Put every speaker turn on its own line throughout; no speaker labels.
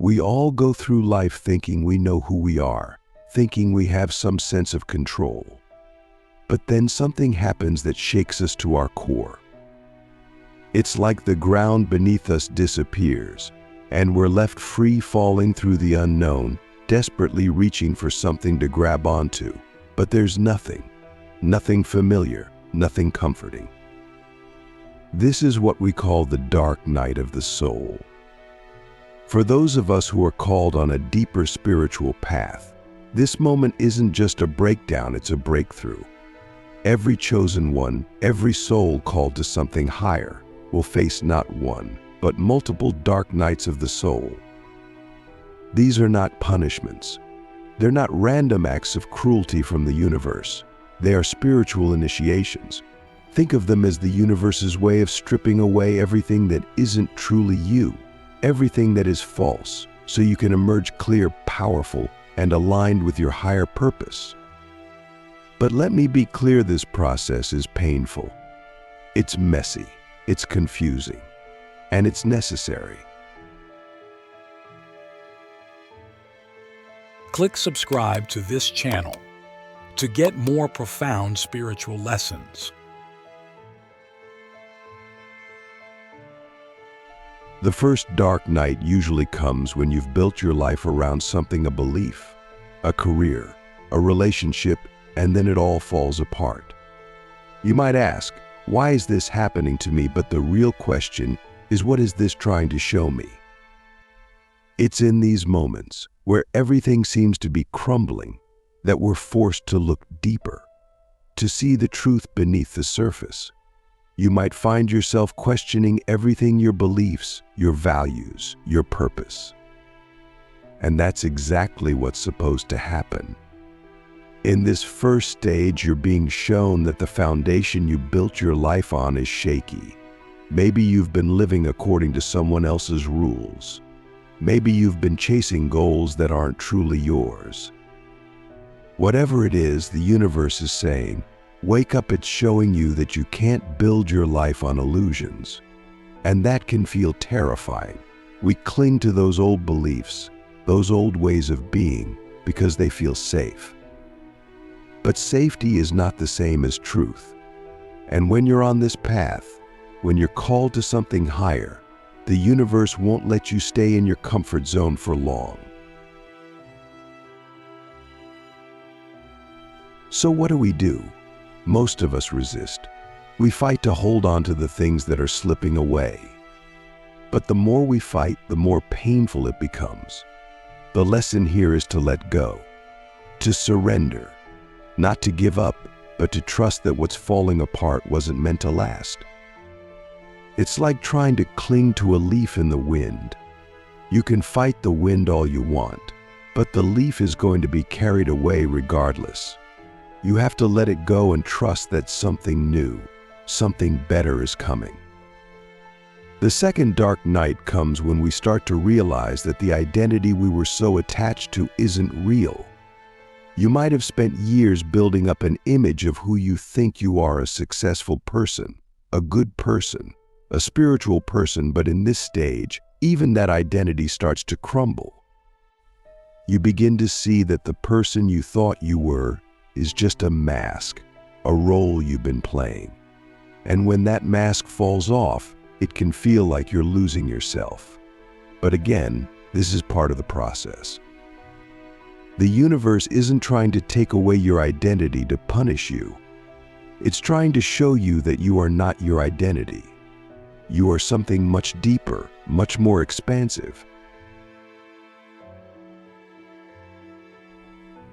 We all go through life thinking we know who we are, thinking we have some sense of control. But then something happens that shakes us to our core. It's like the ground beneath us disappears, and we're left free falling through the unknown, desperately reaching for something to grab onto. But there's nothing familiar, nothing comforting. This is what we call the dark night of the soul. For those of us who are called on a deeper spiritual path, this moment isn't just a breakdown, it's a breakthrough. Every chosen one, every soul called to something higher, will face not one, but multiple dark nights of the soul. These are not punishments. They're not random acts of cruelty from the universe. They are spiritual initiations. Think of them as the universe's way of stripping away everything that isn't truly you, everything that is false, so you can emerge clear, powerful, and aligned with your higher purpose. But let me be clear, this process is painful. It's messy, it's confusing, and it's necessary.
Click subscribe to this channel to get more profound spiritual lessons.
The first dark night usually comes when you've built your life around something, a belief, a career, a relationship, and then it all falls apart. You might ask, why is this happening to me? But the real question is, what is this trying to show me? It's in these moments where everything seems to be crumbling that we're forced to look deeper, to see the truth beneath the surface. You might find yourself questioning everything, your beliefs, your values, your purpose. And that's exactly what's supposed to happen. In this first stage, you're being shown that the foundation you built your life on is shaky. Maybe you've been living according to someone else's rules. Maybe you've been chasing goals that aren't truly yours. Whatever it is, the universe is saying, wake up. It's showing you that you can't build your life on illusions. And that can feel terrifying. We cling to those old beliefs, those old ways of being, because they feel safe. But safety is not the same as truth. And when you're on this path, when you're called to something higher, the universe won't let you stay in your comfort zone for long. So what do? Most of us resist. We fight to hold on to the things that are slipping away. But the more we fight, the more painful it becomes. The lesson here is to let go, to surrender, not to give up, but to trust that what's falling apart wasn't meant to last. It's like trying to cling to a leaf in the wind. You can fight the wind all you want, but the leaf is going to be carried away regardless. You have to let it go and trust that something new, something better is coming. The second dark night comes when we start to realize that the identity we were so attached to isn't real. You might have spent years building up an image of who you think you are, a successful person, a good person, a spiritual person, but in this stage, even that identity starts to crumble. You begin to see that the person you thought you were is just a mask, a role you've been playing. And when that mask falls off, it can feel like you're losing yourself. But again, this is part of the process. The universe isn't trying to take away your identity to punish you. It's trying to show you that you are not your identity. You are something much deeper, much more expansive.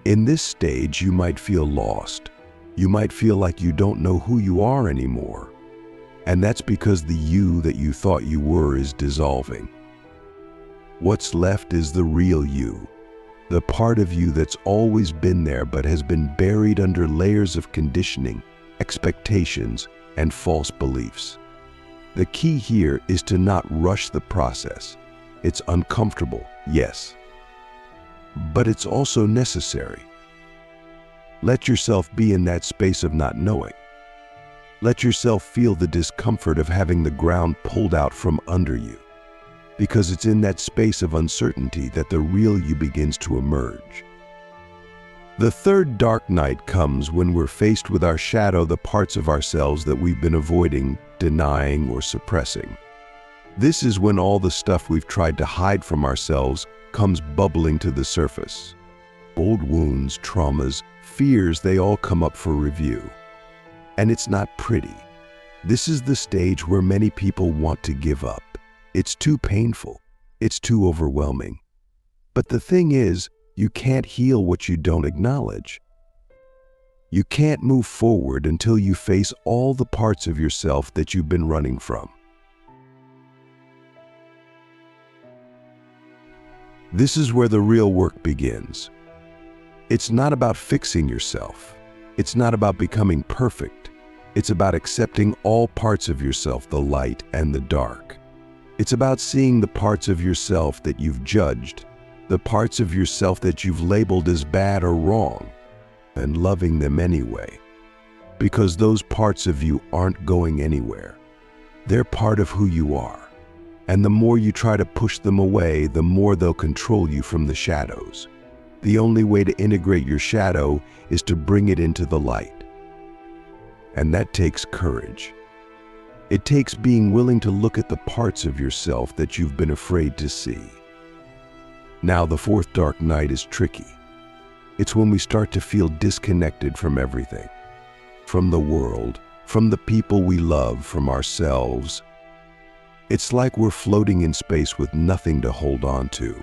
In this stage, you might feel lost. You might feel like you don't know who you are anymore. And that's because the you that you thought you were is dissolving. What's left is the real you, the part of you that's always been there but has been buried under layers of conditioning, expectations, and false beliefs. The key here is to not rush the process. It's uncomfortable, yes, but it's also necessary. Let yourself be in that space of not knowing. Let yourself feel the discomfort of having the ground pulled out from under you. because it's in that space of uncertainty that the real you begins to emerge. The third dark night comes when we're faced with our shadow, the parts of ourselves that we've been avoiding, denying, or suppressing. This is when all the stuff we've tried to hide from ourselves comes bubbling to the surface. Old wounds, traumas, fears, they all come up for review. And it's not pretty. This is the stage where many people want to give up. It's too painful. It's too overwhelming. But the thing is, you can't heal what you don't acknowledge. You can't move forward until you face all the parts of yourself that you've been running from. This is where the real work begins. It's not about fixing yourself. It's not about becoming perfect. It's about accepting all parts of yourself, the light and the dark. It's about seeing the parts of yourself that you've judged, the parts of yourself that you've labeled as bad or wrong, and loving them anyway. Because those parts of you aren't going anywhere. They're part of who you are. And the more you try to push them away, the more they'll control you from the shadows. The only way to integrate your shadow is to bring it into the light. And that takes courage. It takes being willing to look at the parts of yourself that you've been afraid to see. Now, the fourth dark night is tricky. It's when we start to feel disconnected from everything. From the world, from the people we love, from ourselves. It's like we're floating in space with nothing to hold on to.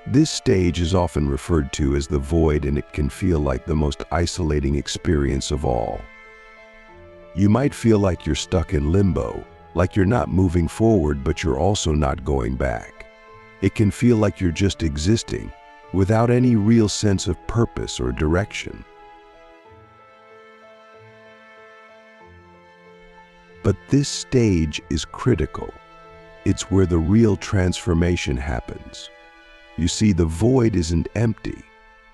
This stage is often referred to as the void, and it can feel like the most isolating experience of all. You might feel like you're stuck in limbo, like you're not moving forward, but you're also not going back. It can feel like you're just existing, without any real sense of purpose or direction. But this stage is critical. It's where the real transformation happens. You see, the void isn't empty.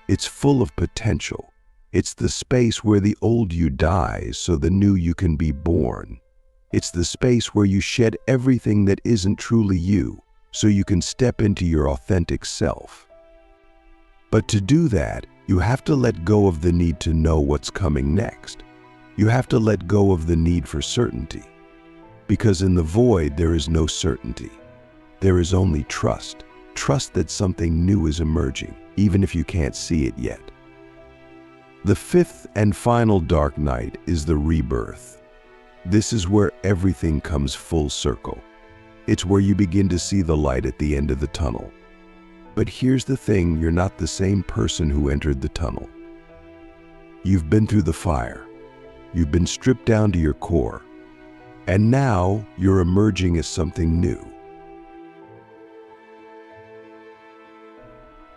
It's full of potential. It's the space where the old you dies so the new you can be born. It's the space where you shed everything that isn't truly you, so you can step into your authentic self. But to do that, you have to let go of the need to know what's coming next. You have to let go of the need for certainty. Because in the void, there is no certainty. There is only trust. Trust that something new is emerging, even if you can't see it yet. The fifth and final dark night is the rebirth. This is where everything comes full circle. It's where you begin to see the light at the end of the tunnel. But here's the thing, you're not the same person who entered the tunnel. You've been through the fire. You've been stripped down to your core. And now you're emerging as something new.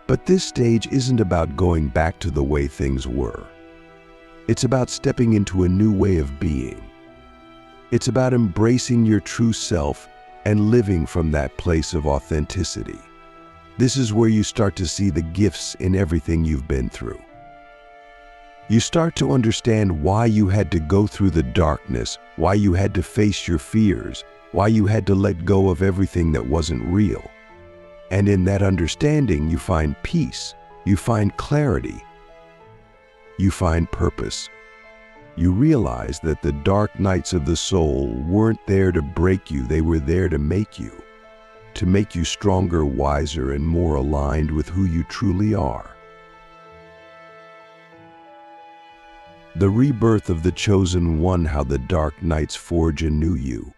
But this stage isn't about going back to the way things were. It's about stepping into a new way of being. It's about embracing your true self and living from that place of authenticity. This is where you start to see the gifts in everything you've been through. You start to understand why you had to go through the darkness, why you had to face your fears, why you had to let go of everything that wasn't real. And in that understanding, you find peace, you find clarity, you find purpose. You realize that the dark nights of the soul weren't there to break you, they were there to make you stronger, wiser, and more aligned with who you truly are. The rebirth of the chosen one, how the dark nights forge a new you.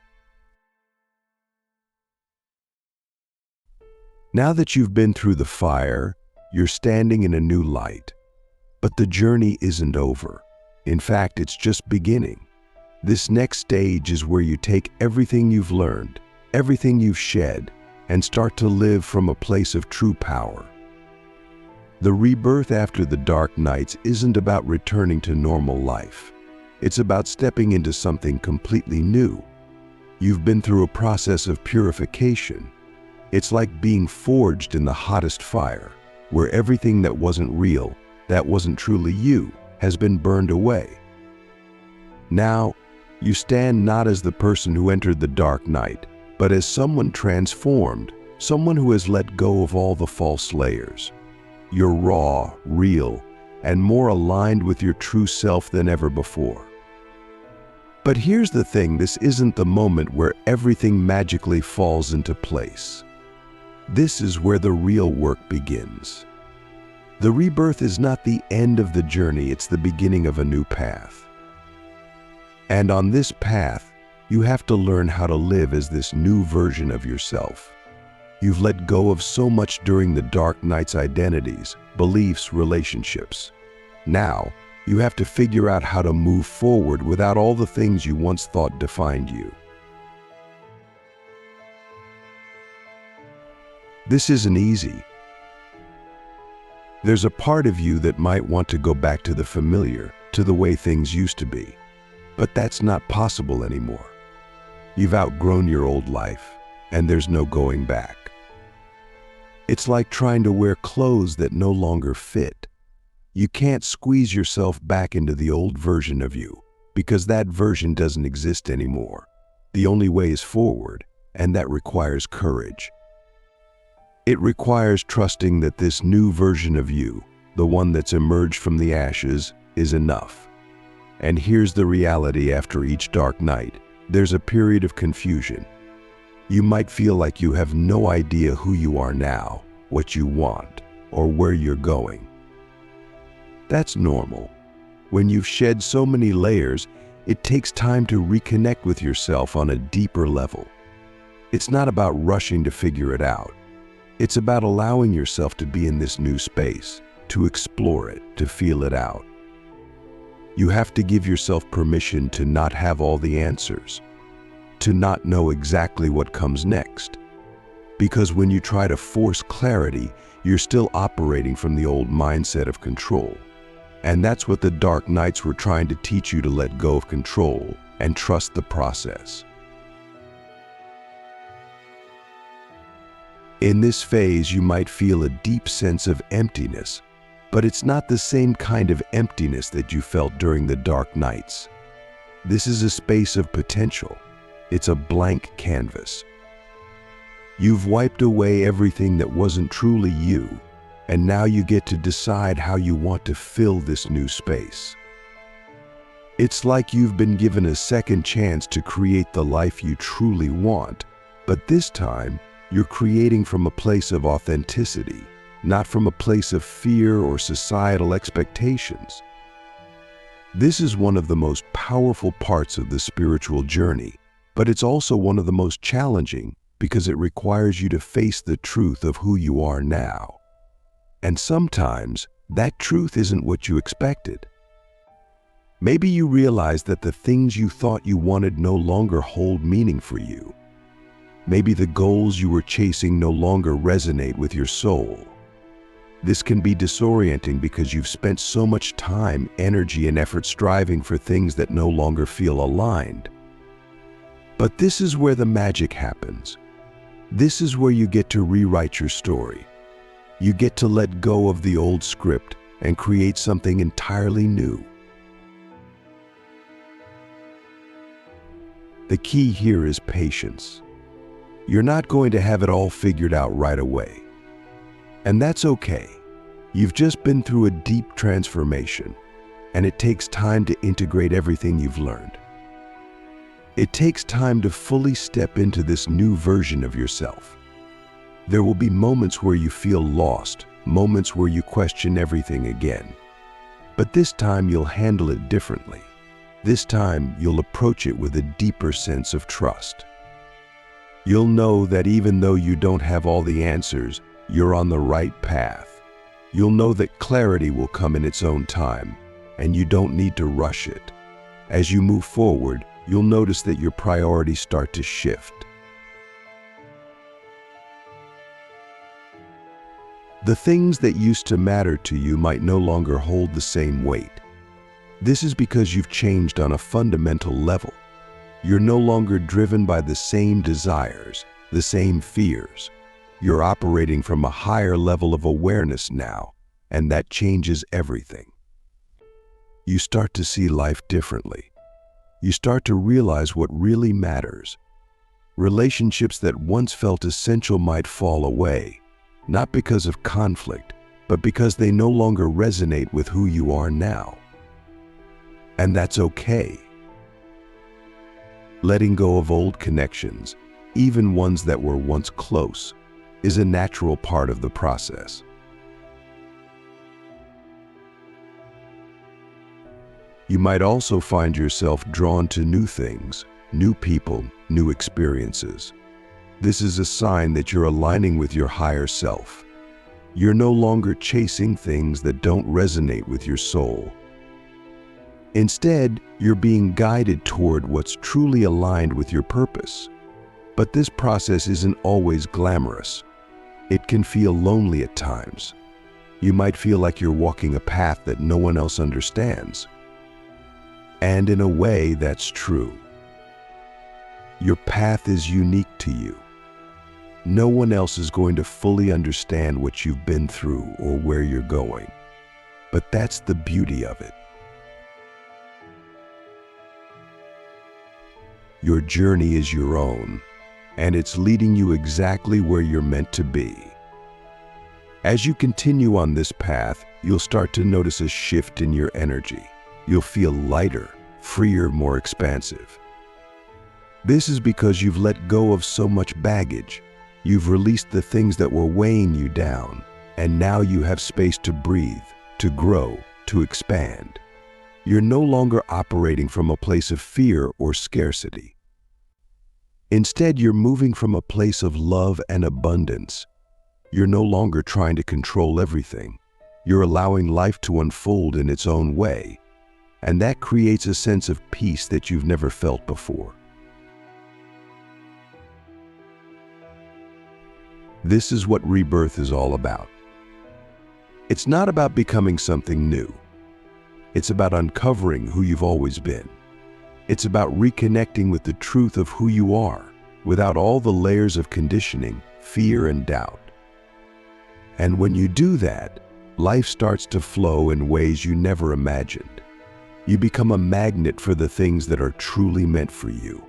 Now that you've been through the fire, you're standing in a new light. But the journey isn't over. In fact, it's just beginning. This next stage is where you take everything you've learned, everything you've shed, and start to live from a place of true power. The rebirth after the dark nights isn't about returning to normal life. It's about stepping into something completely new. You've been through a process of purification. It's like being forged in the hottest fire, where everything that wasn't real, that wasn't truly you, has been burned away. Now, you stand not as the person who entered the dark night, but as someone transformed, someone who has let go of all the false layers. You're raw, real, and more aligned with your true self than ever before. But here's the thing, this isn't the moment where everything magically falls into place. This is where the real work begins. The rebirth is not the end of the journey, it's the beginning of a new path. And on this path, you have to learn how to live as this new version of yourself. You've let go of so much during the dark night's identities, beliefs, relationships. Now, you have to figure out how to move forward without all the things you once thought defined you. This isn't easy. There's a part of you that might want to go back to the familiar, to the way things used to be. But that's not possible anymore. You've outgrown your old life, and there's no going back. It's like trying to wear clothes that no longer fit. You can't squeeze yourself back into the old version of you, because that version doesn't exist anymore. The only way is forward, and that requires courage. It requires trusting that this new version of you, the one that's emerged from the ashes, is enough. And here's the reality: after each dark night, there's a period of confusion. You might feel like you have no idea who you are now, what you want, or where you're going. That's normal. When you've shed so many layers, it takes time to reconnect with yourself on a deeper level. It's not about rushing to figure it out. It's about allowing yourself to be in this new space, to explore it, to feel it out. You have to give yourself permission to not have all the answers, to not know exactly what comes next. Because when you try to force clarity, you're still operating from the old mindset of control. And that's what the dark nights were trying to teach you: to let go of control and trust the process. In this phase, you might feel a deep sense of emptiness, but it's not the same kind of emptiness that you felt during the dark nights. This is a space of potential. It's a blank canvas. You've wiped away everything that wasn't truly you, and now you get to decide how you want to fill this new space. It's like you've been given a second chance to create the life you truly want, but this time, you're creating from a place of authenticity, not from a place of fear or societal expectations. This is one of the most powerful parts of the spiritual journey, but it's also one of the most challenging because it requires you to face the truth of who you are now. And sometimes, that truth isn't what you expected. Maybe you realize that the things you thought you wanted no longer hold meaning for you. Maybe the goals you were chasing no longer resonate with your soul. This can be disorienting because you've spent so much time, energy, and effort striving for things that no longer feel aligned. But this is where the magic happens. This is where you get to rewrite your story. You get to let go of the old script and create something entirely new. The key here is patience. You're not going to have it all figured out right away. And that's okay. You've just been through a deep transformation, and it takes time to integrate everything you've learned. It takes time to fully step into this new version of yourself. There will be moments where you feel lost, moments where you question everything again. But this time you'll handle it differently. This time you'll approach it with a deeper sense of trust. You'll know that even though you don't have all the answers, you're on the right path. You'll know that clarity will come in its own time, and you don't need to rush it. As you move forward, you'll notice that your priorities start to shift. The things that used to matter to you might no longer hold the same weight. This is because you've changed on a fundamental level. You're no longer driven by the same desires, the same fears. You're operating from a higher level of awareness now, and that changes everything. You start to see life differently. You start to realize what really matters. Relationships that once felt essential might fall away, not because of conflict, but because they no longer resonate with who you are now. And that's okay. Letting go of old connections, even ones that were once close, is a natural part of the process. You might also find yourself drawn to new things, new people, new experiences. This is a sign that you're aligning with your higher self. You're no longer chasing things that don't resonate with your soul. Instead, you're being guided toward what's truly aligned with your purpose. But this process isn't always glamorous. It can feel lonely at times. You might feel like you're walking a path that no one else understands. And in a way, that's true. Your path is unique to you. No one else is going to fully understand what you've been through or where you're going. But that's the beauty of it. Your journey is your own, and it's leading you exactly where you're meant to be. As you continue on this path, you'll start to notice a shift in your energy. You'll feel lighter, freer, more expansive. This is because you've let go of so much baggage. You've released the things that were weighing you down, and now you have space to breathe, to grow, to expand. You're no longer operating from a place of fear or scarcity. Instead, you're moving from a place of love and abundance. You're no longer trying to control everything. You're allowing life to unfold in its own way, and that creates a sense of peace that you've never felt before. This is what rebirth is all about. It's not about becoming something new. It's about uncovering who you've always been. It's about reconnecting with the truth of who you are, without all the layers of conditioning, fear, and doubt. And when you do that, life starts to flow in ways you never imagined. You become a magnet for the things that are truly meant for you.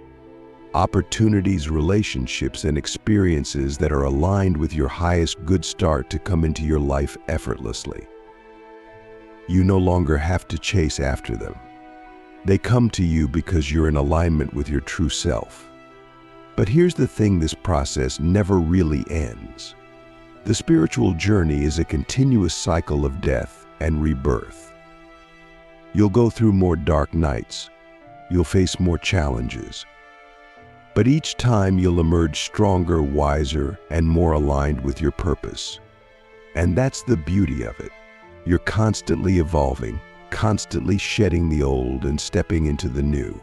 Opportunities, relationships, and experiences that are aligned with your highest good start to come into your life effortlessly. You no longer have to chase after them. They come to you because you're in alignment with your true self. But here's the thing: this process never really ends. The spiritual journey is a continuous cycle of death and rebirth. You'll go through more dark nights. You'll face more challenges. But each time you'll emerge stronger, wiser, and more aligned with your purpose. And that's the beauty of it. You're constantly evolving, constantly shedding the old and stepping into the new.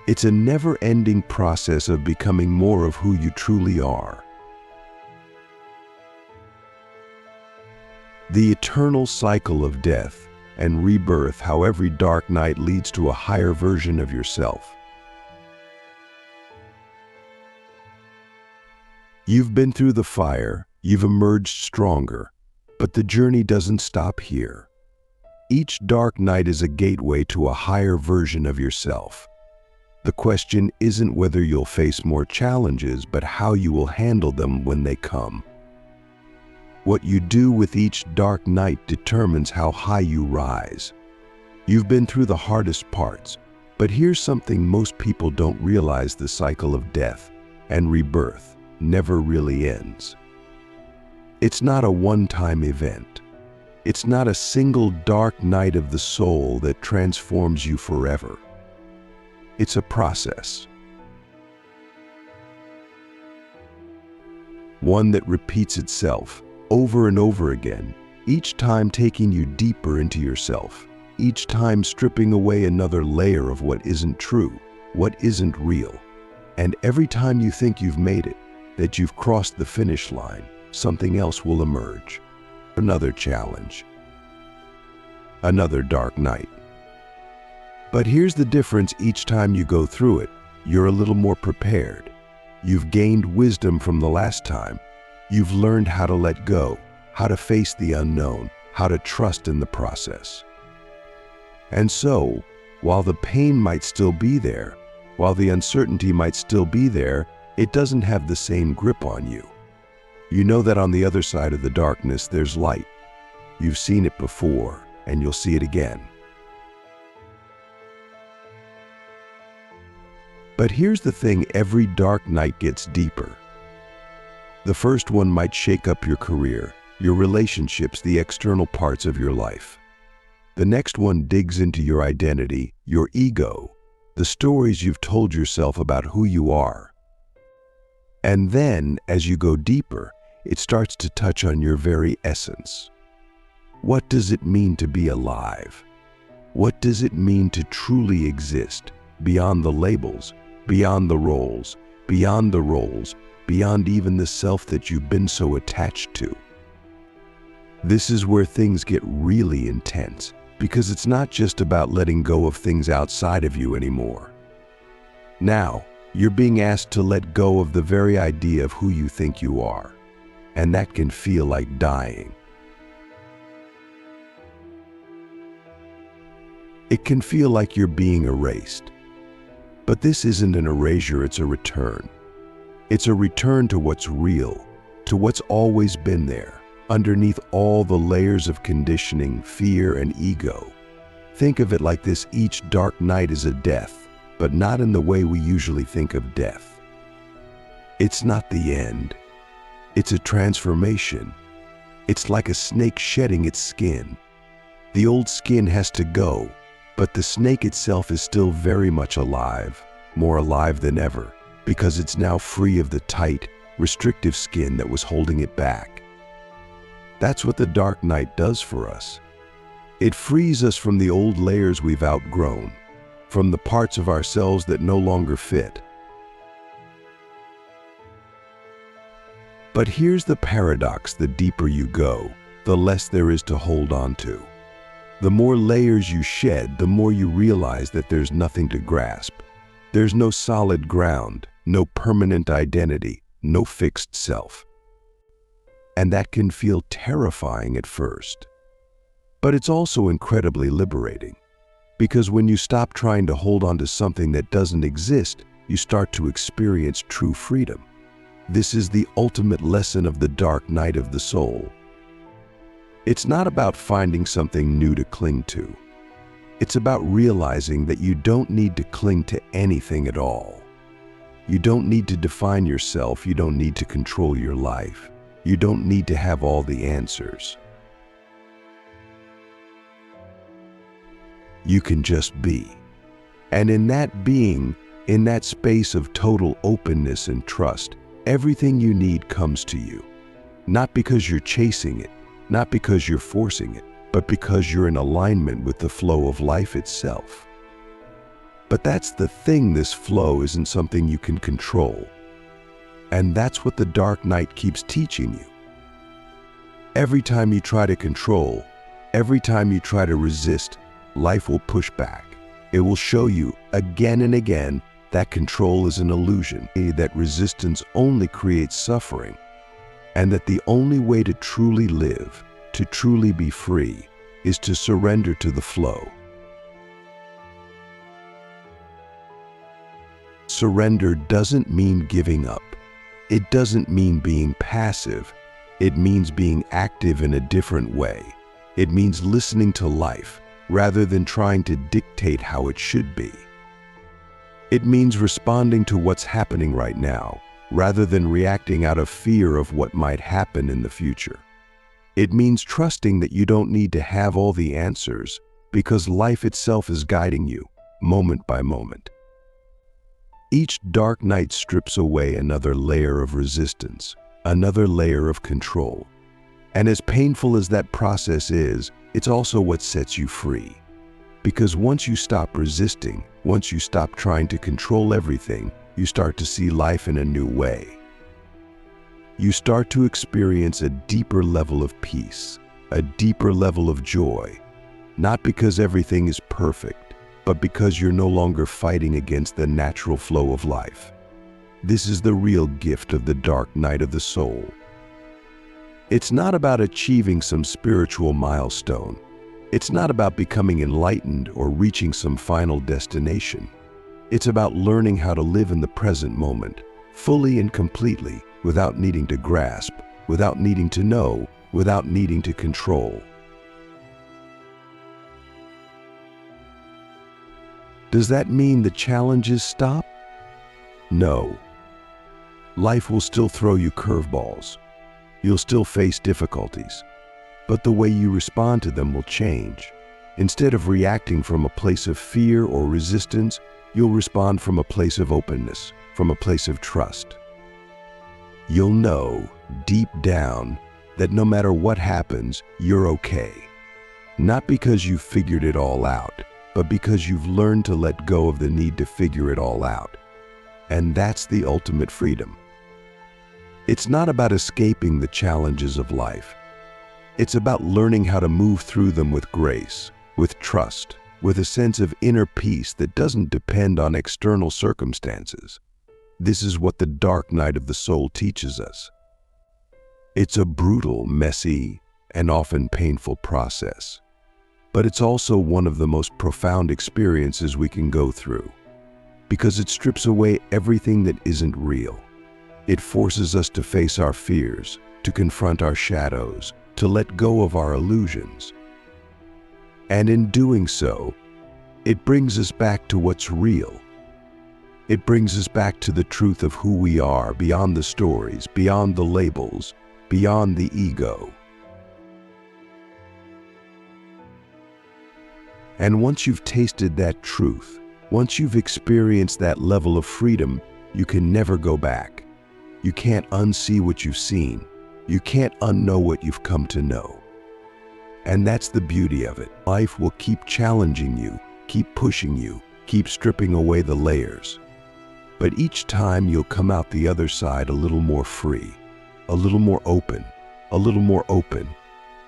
It's a never-ending process of becoming more of who you truly are. The eternal cycle of death and rebirth, how every dark night leads to a higher version of yourself. You've been through the fire, you've emerged stronger, but the journey doesn't stop here. Each dark night is a gateway to a higher version of yourself. The question isn't whether you'll face more challenges, but how you will handle them when they come. What you do with each dark night determines how high you rise. You've been through the hardest parts, but here's something most people don't realize: the cycle of death and rebirth never really ends. It's not a one-time event. It's not a single dark night of the soul that transforms you forever. It's a process. One that repeats itself over and over again, each time taking you deeper into yourself, each time stripping away another layer of what isn't true, what isn't real. And every time you think you've made it, that you've crossed the finish line, something else will emerge. Another challenge. Another dark night. But here's the difference: each time you go through it, you're a little more prepared. You've gained wisdom from the last time. You've learned how to let go, how to face the unknown, how to trust in the process. And so, while the pain might still be there, While the uncertainty might still be there, it doesn't have the same grip on you. You know that on the other side of the darkness there's light. You've seen it before, and you'll see it again. But here's the thing, every dark night gets deeper. The first one might shake up your career, your relationships, the external parts of your life. The next one digs into your identity, your ego, the stories you've told yourself about who you are. And then, as you go deeper, it starts to touch on your very essence. What does it mean to be alive? What does it mean to truly exist, beyond the labels, beyond the roles, beyond even the self that you've been so attached to? This is where things get really intense, because it's not just about letting go of things outside of you anymore. Now, you're being asked to let go of the very idea of who you think you are, and that can feel like dying. It can feel like you're being erased. But this isn't an erasure, it's a return. It's a return to what's real, to what's always been there, underneath all the layers of conditioning, fear, and ego. Think of it like this: each dark night is a death, but not in the way we usually think of death. It's not the end. It's a transformation. It's like a snake shedding its skin. The old skin has to go, but the snake itself is still very much alive, more alive than ever, because it's now free of the tight, restrictive skin that was holding it back. That's what the dark night does for us. It frees us from the old layers we've outgrown, from the parts of ourselves that no longer fit. But here's the paradox: the deeper you go, the less there is to hold on to. The more layers you shed, the more you realize that there's nothing to grasp. There's no solid ground, no permanent identity, no fixed self. And that can feel terrifying at first. But it's also incredibly liberating, because when you stop trying to hold on to something that doesn't exist, you start to experience true freedom. This is the ultimate lesson of the dark night of the soul. It's not about finding something new to cling to. It's about realizing that you don't need to cling to anything at all. You don't need to define yourself. You don't need to control your life. You don't need to have all the answers. You can just be. And in that being, in that space of total openness and trust, everything you need comes to you. Not because you're chasing it, not because you're forcing it, but because you're in alignment with the flow of life itself. But that's the thing, this flow isn't something you can control. And that's what the dark night keeps teaching you. Every time you try to control, every time you try to resist, life will push back. It will show you again and again that control is an illusion, that resistance only creates suffering, and that the only way to truly live, to truly be free, is to surrender to the flow. Surrender doesn't mean giving up. It doesn't mean being passive. It means being active in a different way. It means listening to life rather than trying to dictate how it should be. It means responding to what's happening right now, rather than reacting out of fear of what might happen in the future. It means trusting that you don't need to have all the answers, because life itself is guiding you, moment by moment. Each dark night strips away another layer of resistance, another layer of control. And as painful as that process is, it's also what sets you free. Because once you stop resisting, once you stop trying to control everything, you start to see life in a new way. You start to experience a deeper level of peace, a deeper level of joy, not because everything is perfect, but because you're no longer fighting against the natural flow of life. This is the real gift of the dark night of the soul. It's not about achieving some spiritual milestone. It's not about becoming enlightened or reaching some final destination. It's about learning how to live in the present moment, fully and completely, without needing to grasp, without needing to know, without needing to control. Does that mean the challenges stop? No. Life will still throw you curveballs. You'll still face difficulties. But the way you respond to them will change. Instead of reacting from a place of fear or resistance, you'll respond from a place of openness, from a place of trust. You'll know, deep down, that no matter what happens, you're okay. Not because you've figured it all out, but because you've learned to let go of the need to figure it all out. And that's the ultimate freedom. It's not about escaping the challenges of life. It's about learning how to move through them with grace, with trust, with a sense of inner peace that doesn't depend on external circumstances. This is what the dark night of the soul teaches us. It's a brutal, messy, and often painful process. But it's also one of the most profound experiences we can go through, because it strips away everything that isn't real. It forces us to face our fears, to confront our shadows, to let go of our illusions. And in doing so, it brings us back to what's real. It brings us back to the truth of who we are, beyond the stories, beyond the labels, beyond the ego. And once you've tasted that truth, once you've experienced that level of freedom, you can never go back. You can't unsee what you've seen. You can't unknow what you've come to know. And that's the beauty of it. Life will keep challenging you, keep pushing you, keep stripping away the layers. But each time you'll come out the other side a little more free, a little more open, a little more open,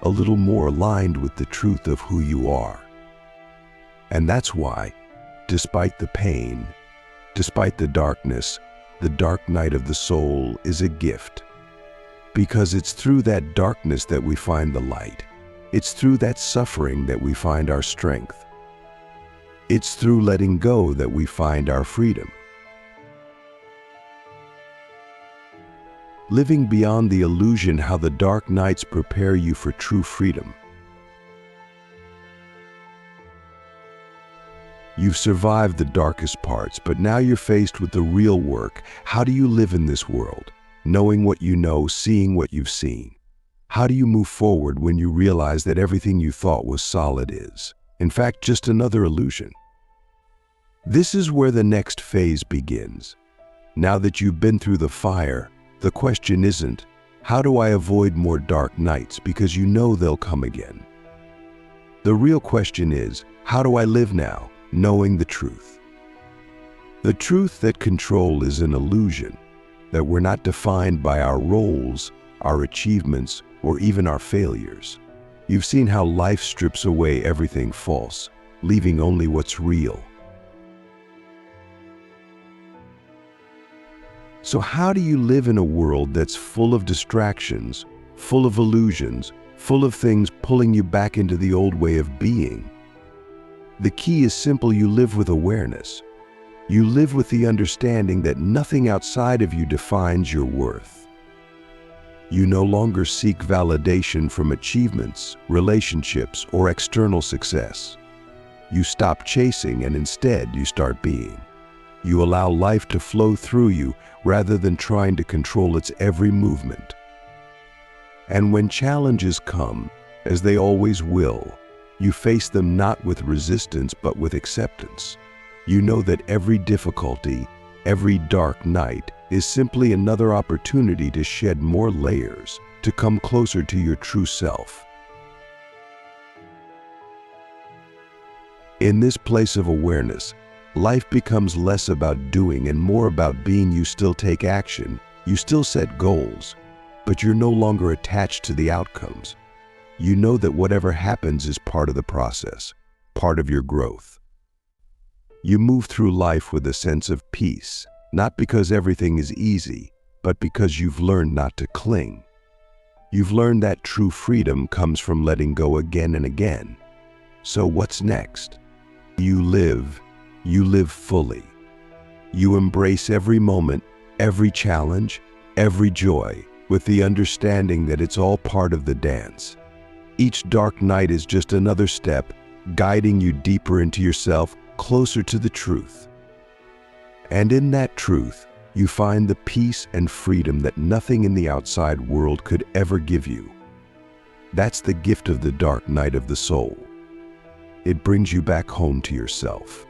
a little more aligned with the truth of who you are. And that's why, despite the pain, despite the darkness, the dark night of the soul is a gift. Because it's through that darkness that we find the light. It's through that suffering that we find our strength. It's through letting go that we find our freedom. Living beyond the illusion, how the dark nights prepare you for true freedom. You've survived the darkest parts, but now you're faced with the real work. How do you live in this world, knowing what you know, seeing what you've seen? How do you move forward when you realize that everything you thought was solid is, in fact, just another illusion? This is where the next phase begins. Now that you've been through the fire, the question isn't, how do I avoid more dark nights, because you know they'll come again. The real question is, how do I live now, knowing the truth? The truth that control is an illusion, that we're not defined by our roles, our achievements, or even our failures. You've seen how life strips away everything false, leaving only what's real. So how do you live in a world that's full of distractions, full of illusions, full of things pulling you back into the old way of being? The key is simple. You live with awareness. You live with the understanding that nothing outside of you defines your worth. You no longer seek validation from achievements, relationships, or external success. You stop chasing and instead you start being. You allow life to flow through you rather than trying to control its every movement. And when challenges come, as they always will, you face them not with resistance but with acceptance. You know that every difficulty, every dark night is simply another opportunity to shed more layers, to come closer to your true self. In this place of awareness, life becomes less about doing and more about being. You still take action, you still set goals, but you're no longer attached to the outcomes. You know that whatever happens is part of the process, part of your growth. You move through life with a sense of peace, not because everything is easy, but because you've learned not to cling. You've learned that true freedom comes from letting go again and again. So what's next? You live fully. You embrace every moment, every challenge, every joy, with the understanding that it's all part of the dance. Each dark night is just another step, guiding you deeper into yourself, closer to the truth. And in that truth, you find the peace and freedom that nothing in the outside world could ever give you. That's the gift of the dark night of the soul. It brings you back home to yourself.